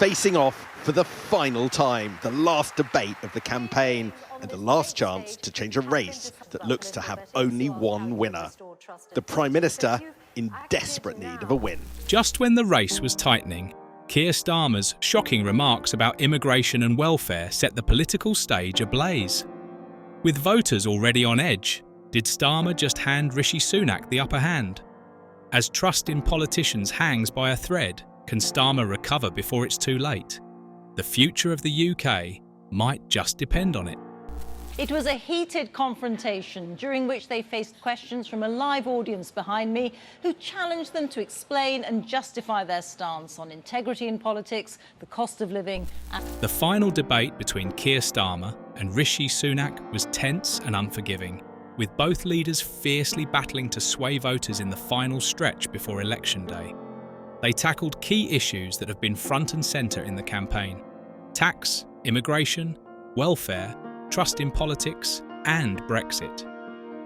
facing off for the final time, the last debate of the campaign and the last chance to change a race that looks to have only one winner. The Prime Minister in desperate need of a win. Just when the race was tightening, Keir Starmer's shocking remarks about immigration and welfare set the political stage ablaze. With voters already on edge, did Starmer just hand Rishi Sunak the upper hand? As trust in politicians hangs by a thread, can Starmer recover before it's too late? The future of the UK might just depend on it. It was a heated confrontation during which they faced questions from a live audience behind me who challenged them to explain and justify their stance on integrity in politics, the cost of living and... The final debate between Keir Starmer and Rishi Sunak was tense and unforgiving, with both leaders fiercely battling to sway voters in the final stretch before Election Day. They tackled key issues that have been front and centre in the campaign: tax, immigration, welfare, trust in politics, and Brexit.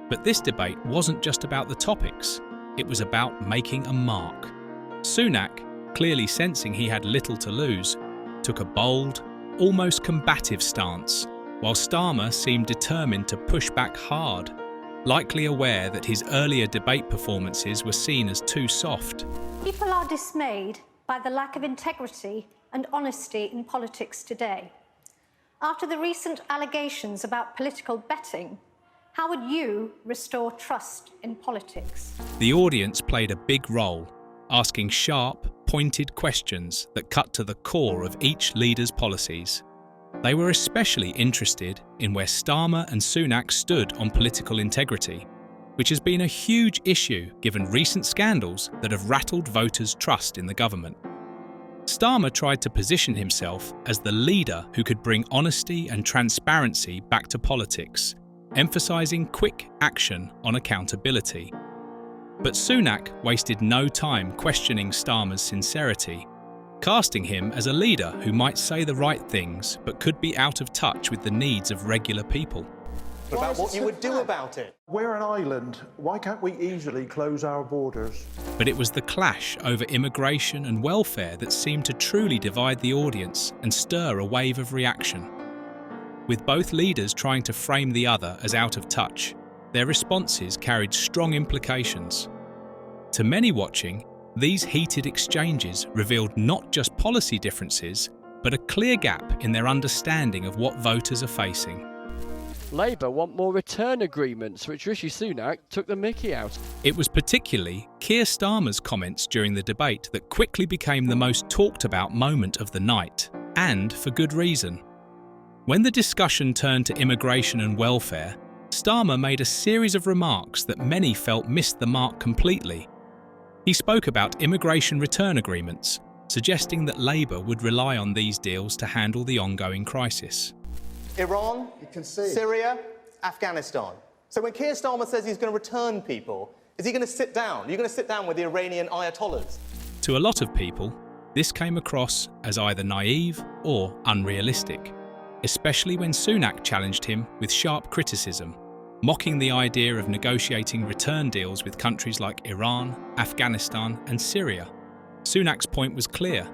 But this debate wasn't just about the topics, it was about making a mark. Sunak, clearly sensing he had little to lose, took a bold, almost combative stance, while Starmer seemed determined to push back hard, likely aware that his earlier debate performances were seen as too soft. People are dismayed by the lack of integrity and honesty in politics today. After the recent allegations about political betting, how would you restore trust in politics? The audience played a big role, asking sharp, pointed questions that cut to the core of each leader's policies. They were especially interested in where Starmer and Sunak stood on political integrity, which has been a huge issue given recent scandals that have rattled voters' trust in the government. Starmer tried to position himself as the leader who could bring honesty and transparency back to politics, emphasising quick action on accountability. But Sunak wasted no time questioning Starmer's sincerity, casting him as a leader who might say the right things but could be out of touch with the needs of regular people. About what you would do about it. We're an island. Why can't we easily close our borders? But it was the clash over immigration and welfare that seemed to truly divide the audience and stir a wave of reaction. With both leaders trying to frame the other as out of touch, their responses carried strong implications. To many watching, these heated exchanges revealed not just policy differences, but a clear gap in their understanding of what voters are facing. Labour want more return agreements, which Rishi Sunak took the mickey out. It was particularly Keir Starmer's comments during the debate that quickly became the most talked about moment of the night, and for good reason. When the discussion turned to immigration and welfare, Starmer made a series of remarks that many felt missed the mark completely. He spoke about immigration return agreements, suggesting that Labour would rely on these deals to handle the ongoing crisis. Iran, Syria, Afghanistan. So when Keir Starmer says he's going to return people, is he going to sit down? Are you going to sit down with the Iranian ayatollahs? To a lot of people, this came across as either naive or unrealistic, especially when Sunak challenged him with sharp criticism, mocking the idea of negotiating return deals with countries like Iran, Afghanistan and Syria. Sunak's point was clear.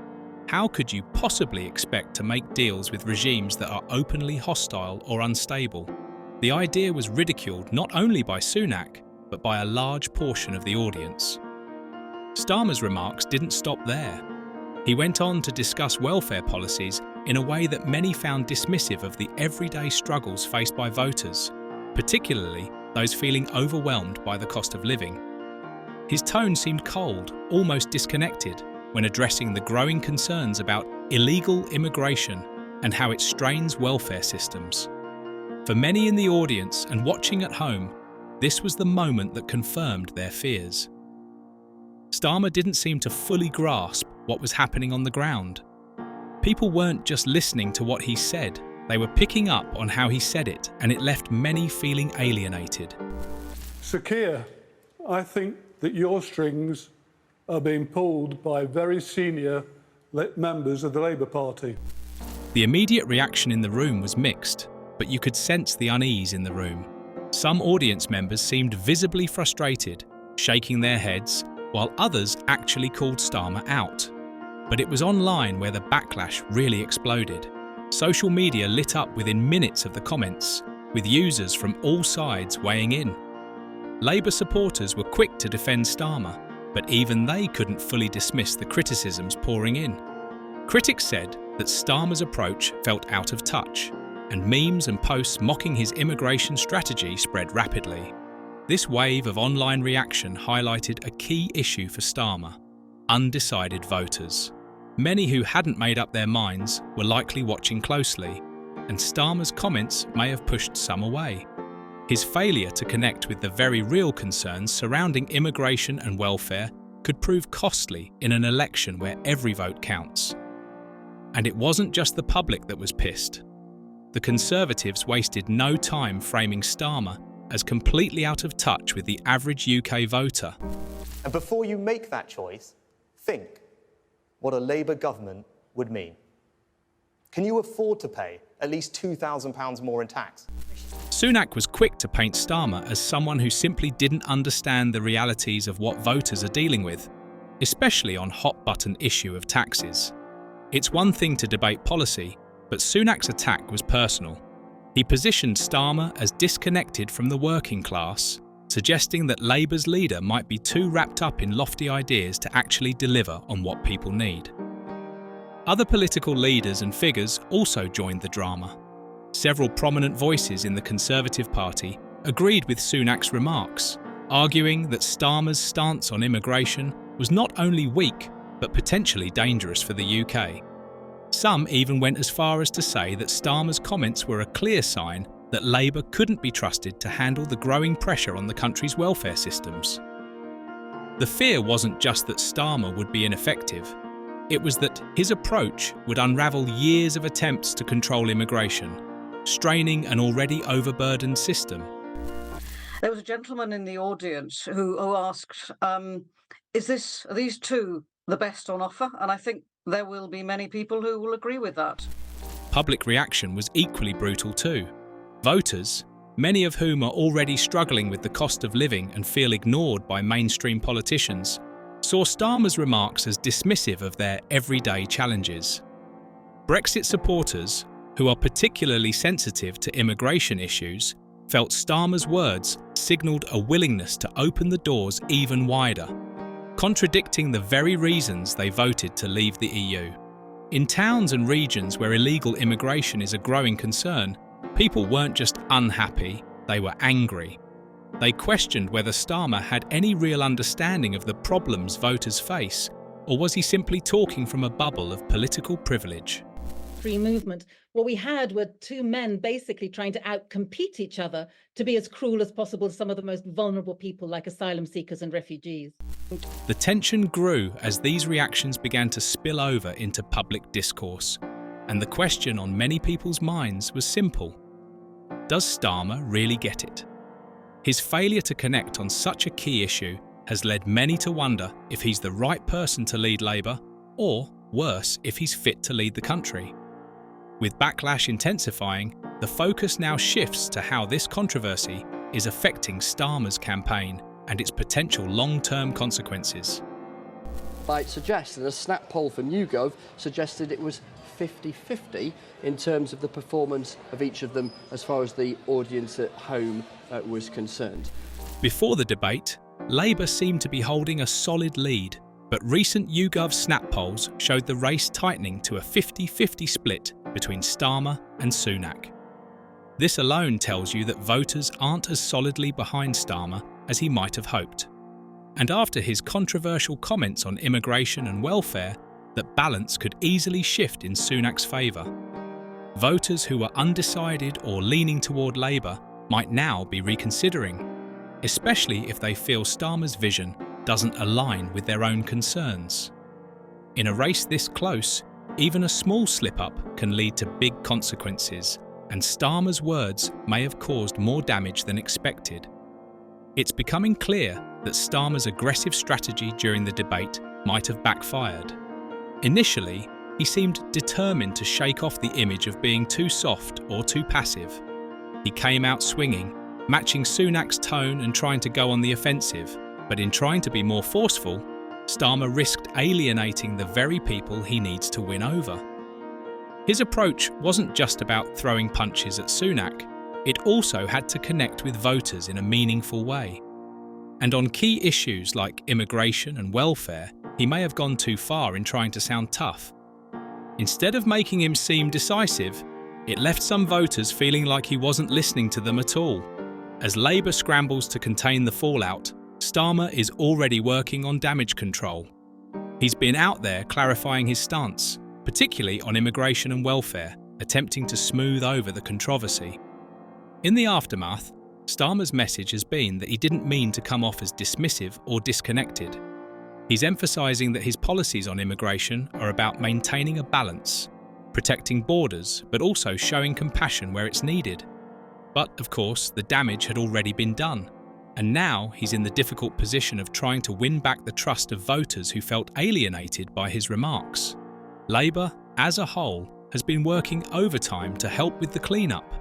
How could you possibly expect to make deals with regimes that are openly hostile or unstable? The idea was ridiculed not only by Sunak, but by a large portion of the audience. Starmer's remarks didn't stop there. He went on to discuss welfare policies in a way that many found dismissive of the everyday struggles faced by voters, particularly those feeling overwhelmed by the cost of living. His tone seemed cold, almost disconnected, when addressing the growing concerns about illegal immigration and how it strains welfare systems. For many in the audience and watching at home, this was the moment that confirmed their fears. Starmer didn't seem to fully grasp what was happening on the ground. People weren't just listening to what he said, they were picking up on how he said it, and it left many feeling alienated. Sir Keir, I think that your strings are being pulled by very senior members of the Labour Party. The immediate reaction in the room was mixed, but you could sense the unease in the room. Some audience members seemed visibly frustrated, shaking their heads, while others actually called Starmer out. But it was online where the backlash really exploded. Social media lit up within minutes of the comments, with users from all sides weighing in. Labour supporters were quick to defend Starmer, but even they couldn't fully dismiss the criticisms pouring in. Critics said that Starmer's approach felt out of touch, and memes and posts mocking his immigration strategy spread rapidly. This wave of online reaction highlighted a key issue for Starmer: undecided voters. Many who hadn't made up their minds were likely watching closely, and Starmer's comments may have pushed some away. His failure to connect with the very real concerns surrounding immigration and welfare could prove costly in an election where every vote counts. And it wasn't just the public that was pissed. The Conservatives wasted no time framing Starmer as completely out of touch with the average UK voter. And before you make that choice, think what a Labour government would mean. Can you afford to pay at least £2,000 more in tax? Sunak was quick to paint Starmer as someone who simply didn't understand the realities of what voters are dealing with, especially on hot-button issue of taxes. It's one thing to debate policy, but Sunak's attack was personal. He positioned Starmer as disconnected from the working class, suggesting that Labour's leader might be too wrapped up in lofty ideas to actually deliver on what people need. Other political leaders and figures also joined the drama. Several prominent voices in the Conservative Party agreed with Sunak's remarks, arguing that Starmer's stance on immigration was not only weak, but potentially dangerous for the UK. Some even went as far as to say that Starmer's comments were a clear sign that Labour couldn't be trusted to handle the growing pressure on the country's welfare systems. The fear wasn't just that Starmer would be ineffective, it was that his approach would unravel years of attempts to control immigration, straining an already overburdened system. There was a gentleman in the audience who asked, are these two the best on offer? And I think there will be many people who will agree with that. Public reaction was equally brutal too. Voters, many of whom are already struggling with the cost of living and feel ignored by mainstream politicians, saw Starmer's remarks as dismissive of their everyday challenges. Brexit supporters, who are particularly sensitive to immigration issues, felt Starmer's words signalled a willingness to open the doors even wider, contradicting the very reasons they voted to leave the EU. In towns and regions where illegal immigration is a growing concern, people weren't just unhappy, they were angry. They questioned whether Starmer had any real understanding of the problems voters face, or was he simply talking from a bubble of political privilege? Free movement. What we had were two men basically trying to outcompete each other to be as cruel as possible to some of the most vulnerable people like asylum seekers and refugees. The tension grew as these reactions began to spill over into public discourse, and the question on many people's minds was simple. Does Starmer really get it? His failure to connect on such a key issue has led many to wonder if he's the right person to lead Labour, or worse, if he's fit to lead the country. With backlash intensifying, the focus now shifts to how this controversy is affecting Starmer's campaign and its potential long-term consequences. Might suggest that a snap poll from YouGov suggested it was 50-50 in terms of the performance of each of them as far as the audience at home was concerned. Before the debate, Labour seemed to be holding a solid lead, but recent YouGov snap polls showed the race tightening to a 50-50 split between Starmer and Sunak. This alone tells you that voters aren't as solidly behind Starmer as he might have hoped. And after his controversial comments on immigration and welfare, that balance could easily shift in Sunak's favour. Voters who are undecided or leaning toward Labour might now be reconsidering, especially if they feel Starmer's vision doesn't align with their own concerns. In a race this close, even a small slip-up can lead to big consequences, and Starmer's words may have caused more damage than expected. It's becoming clear that Starmer's aggressive strategy during the debate might have backfired. Initially, he seemed determined to shake off the image of being too soft or too passive. He came out swinging, matching Sunak's tone and trying to go on the offensive, but in trying to be more forceful, Starmer risked alienating the very people he needs to win over. His approach wasn't just about throwing punches at Sunak, it also had to connect with voters in a meaningful way. And on key issues like immigration and welfare, he may have gone too far in trying to sound tough. Instead of making him seem decisive, it left some voters feeling like he wasn't listening to them at all. As Labour scrambles to contain the fallout, Starmer is already working on damage control. He's been out there clarifying his stance, particularly on immigration and welfare, attempting to smooth over the controversy. In the aftermath, Starmer's message has been that he didn't mean to come off as dismissive or disconnected. He's emphasising that his policies on immigration are about maintaining a balance, protecting borders, but also showing compassion where it's needed. But, of course, the damage had already been done, and now he's in the difficult position of trying to win back the trust of voters who felt alienated by his remarks. Labour, as a whole, has been working overtime to help with the clean-up.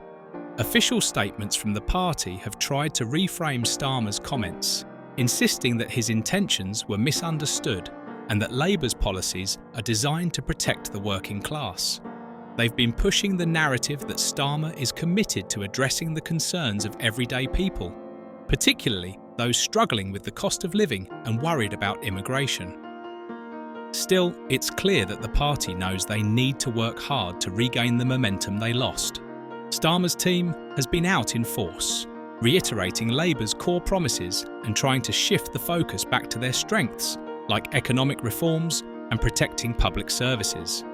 Official statements from the party have tried to reframe Starmer's comments, insisting that his intentions were misunderstood and that Labour's policies are designed to protect the working class. They've been pushing the narrative that Starmer is committed to addressing the concerns of everyday people, particularly those struggling with the cost of living and worried about immigration. Still, it's clear that the party knows they need to work hard to regain the momentum they lost. Starmer's team has been out in force, reiterating Labour's core promises and trying to shift the focus back to their strengths, like economic reforms and protecting public services.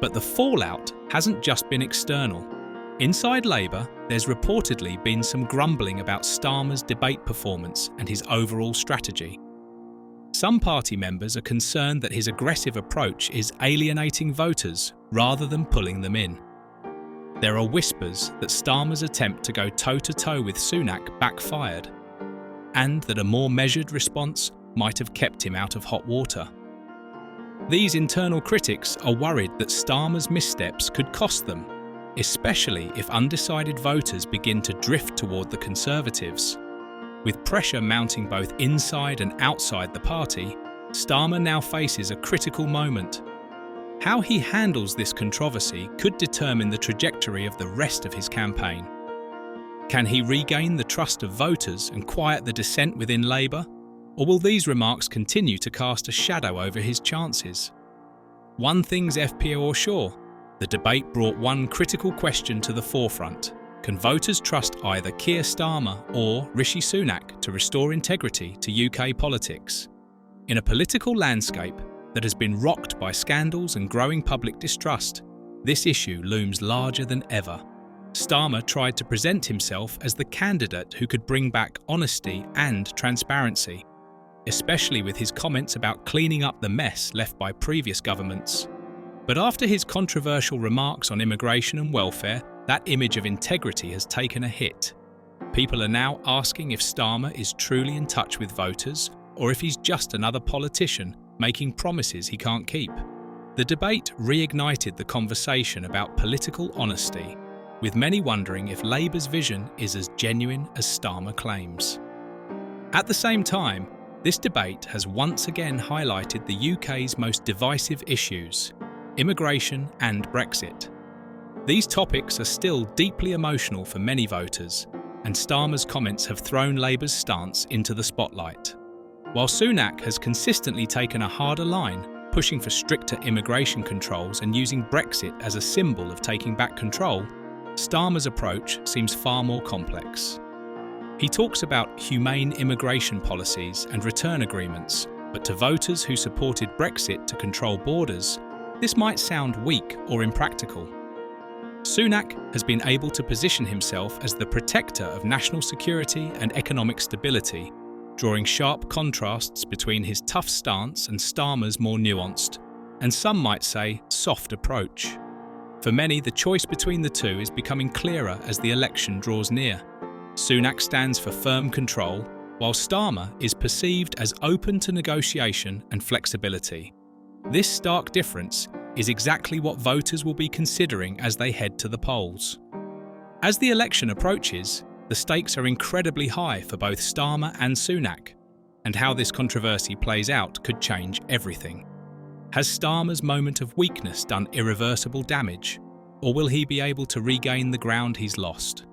But the fallout hasn't just been external. Inside Labour, there's reportedly been some grumbling about Starmer's debate performance and his overall strategy. Some party members are concerned that his aggressive approach is alienating voters rather than pulling them in. There are whispers that Starmer's attempt to go toe-to-toe with Sunak backfired, and that a more measured response might have kept him out of hot water. These internal critics are worried that Starmer's missteps could cost them, especially if undecided voters begin to drift toward the Conservatives. With pressure mounting both inside and outside the party, Starmer now faces a critical moment. How he handles this controversy could determine the trajectory of the rest of his campaign. Can he regain the trust of voters and quiet the dissent within Labour? Or will these remarks continue to cast a shadow over his chances? One thing's FPO sure, the debate brought one critical question to the forefront. Can voters trust either Keir Starmer or Rishi Sunak to restore integrity to UK politics? In a political landscape that has been rocked by scandals and growing public distrust, this issue looms larger than ever. Starmer tried to present himself as the candidate who could bring back honesty and transparency, especially with his comments about cleaning up the mess left by previous governments. But after his controversial remarks on immigration and welfare, that image of integrity has taken a hit. People are now asking if Starmer is truly in touch with voters or if he's just another politician making promises he can't keep. The debate reignited the conversation about political honesty, with many wondering if Labour's vision is as genuine as Starmer claims. At the same time, this debate has once again highlighted the UK's most divisive issues: immigration and Brexit. These topics are still deeply emotional for many voters, and Starmer's comments have thrown Labour's stance into the spotlight. While Sunak has consistently taken a harder line, pushing for stricter immigration controls and using Brexit as a symbol of taking back control, Starmer's approach seems far more complex. He talks about humane immigration policies and return agreements, but to voters who supported Brexit to control borders, this might sound weak or impractical. Sunak has been able to position himself as the protector of national security and economic stability, drawing sharp contrasts between his tough stance and Starmer's more nuanced, and some might say, soft approach. For many, the choice between the two is becoming clearer as the election draws near. Sunak stands for firm control, while Starmer is perceived as open to negotiation and flexibility. This stark difference is exactly what voters will be considering as they head to the polls. As the election approaches, the stakes are incredibly high for both Starmer and Sunak, and how this controversy plays out could change everything. Has Starmer's moment of weakness done irreversible damage, or will he be able to regain the ground he's lost?